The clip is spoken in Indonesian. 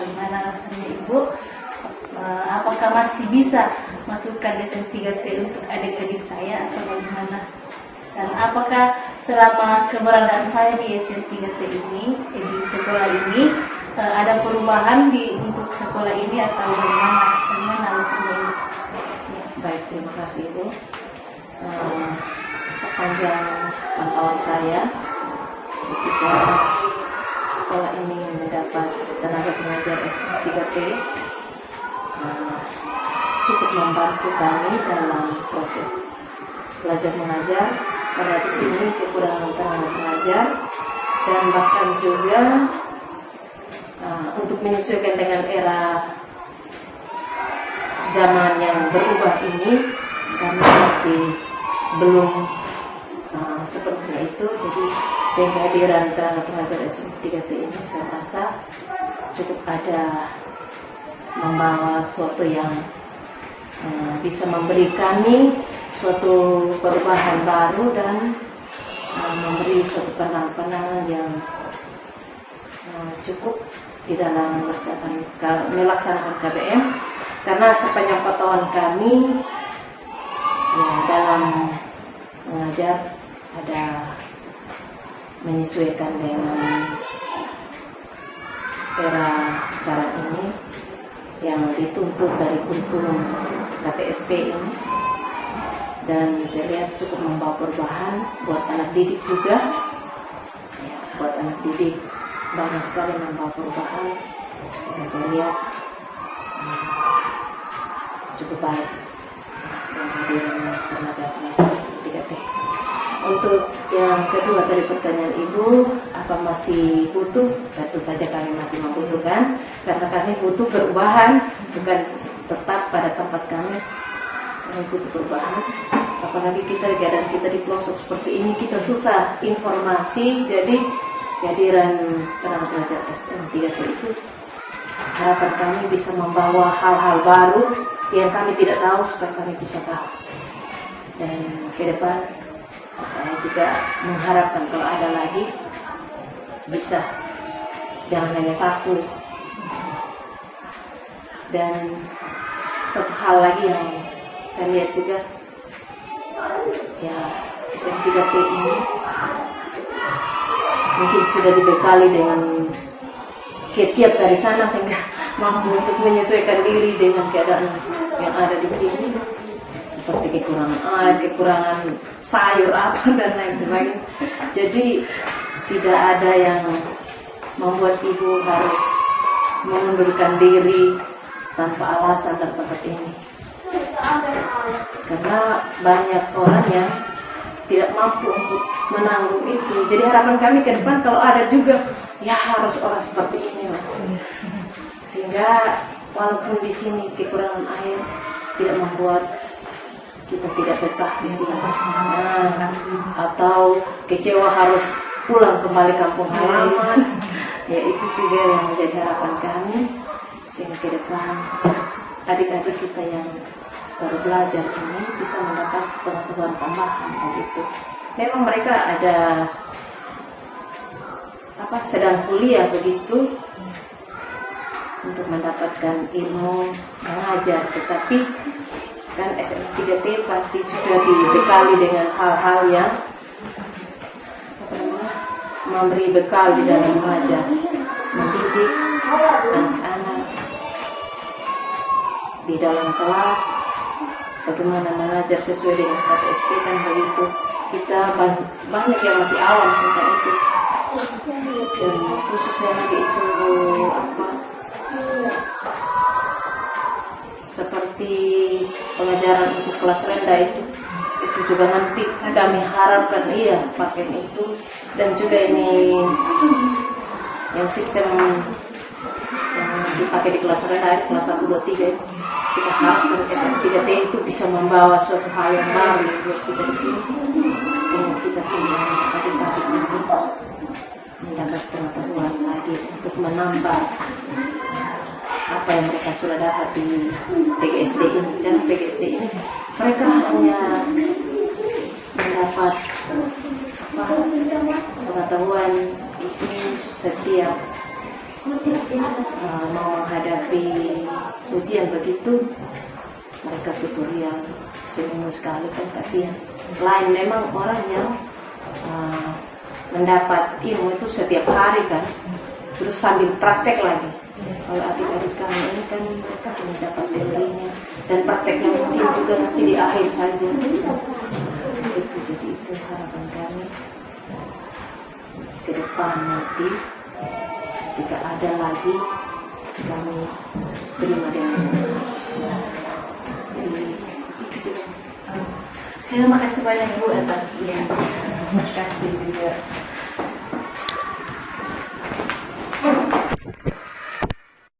bagaimana rasanya Ibu? Apakah masih bisa masukkan DSM-3T untuk adik-adik saya atau bagaimana? Dan apakah selama keberadaan saya di SM3T ini, di sekolah ini, ada perubahan untuk sekolah ini atau bagaimana? Bagaimana alasannya ini? Ya, baik, terima kasih Ibu. Sepanjang pantauan saya, ketika sekolah ini mendapat tenaga pengajar SM3T, cukup membantu kami dalam proses belajar mengajar, karena di sini kekurangan tenaga pengajar dan bahkan juga untuk menyesuaikan dengan era zaman yang berubah ini, kami masih belum sepenuhnya itu. Jadi dengan kehadiran tenaga pengajar SM3T ini, saya rasa cukup ada membawa suatu yang bisa memberi kami suatu perubahan baru dan memberi suatu pandangan-pandangan yang cukup di dalam melaksanakan KBM. Karena sepanjang pantauan kami ya, dalam mengajar ada menyesuaikan dengan era sekarang ini yang dituntut dari kurikulum KTSP ini, dan saya lihat cukup membawa perubahan buat anak didik juga. Ya, buat anak didik banyak sekali membawa perubahan. Dan saya lihat cukup baik dengan hadirnya tenaga pengajar SM3T. Untuk yang kedua dari pertanyaan Ibu, apa masih butuh? Tentu saja kami masih membutuhkan, karena kami butuh perubahan, bukan tetap pada tempat kami. Kami butuh perubahan. Apalagi kita keadaan kita di pelosok seperti ini, kita susah informasi. Jadi kehadiran tenaga pengajar SM3T itu, harapan kami bisa membawa hal-hal baru yang kami tidak tahu supaya kami bisa tahu. Dan ke depan saya juga mengharapkan kalau ada lagi bisa, jangan hanya satu. Dan satu hal lagi yang saya lihat juga, ya SM3T ini mungkin sudah dibekali dengan kiat-kiat dari sana sehingga mampu untuk menyesuaikan diri dengan keadaan yang ada di sini, seperti kekurangan air, kekurangan sayur apa dan lain sebagainya. Jadi tidak ada yang membuat Ibu harus mengundurkan diri tanpa alasan dari tempat ini. Karena banyak orang yang tidak mampu untuk menanggung itu. Jadi harapan kami ke depan kalau ada juga, ya harus orang seperti ini lah. Sehingga walaupun di sini kekurangan air tidak membuat kita tidak betah di sini, atau kecewa harus pulang kembali kampung halaman. Ya itu juga yang menjadi harapan kami, sehingga ke depan adik-adik kita yang baru belajar ini bisa mendapat pengetahuan tambahan begitu. Memang mereka ada sedang kuliah begitu untuk mendapatkan ilmu mengajar, tetapi kan SM3T pasti juga dibekali dengan hal-hal yang memberi bekal di dalam mengajar, mendidik anak-anak di dalam kelas, bagaimana mengajar sesuai dengan KTSP. Kan begitu, kita banyak yang masih awam tentang itu, dan khususnya lagi itu seperti pengajaran untuk kelas rendah itu juga nanti kami harapkan pakai itu. Dan juga ini yang sistem yang dipakai di kelas rendah, kelas 1, 2, 3, kita harapkan SM3T itu bisa membawa suatu hal yang baru buat kita di sini, sehingga kita bisa adik-adik mendapat pengetahuan lagi untuk menambah apa yang mereka sudah dapat di PGSD ini. Dan PGSD ini mereka hanya mendapat pengetahuan itu setiap mau menghadapi ujian begitu, mereka tutorial seminggu sekali kan kasihan. Lain memang orang yang mendapat ilmu itu setiap hari kan, terus sambil praktek lagi. Kalau adik-adik kami ini kan mereka hanya dapat teorinya dan prakteknya mungkin juga nanti di akhir saja. Itu jadi itu harapan kami ke depan nanti, jika ada lagi kami terima dengan senang. Jadi itu juga. Terima kasih banyak Bu atas ya. Terima kasih juga.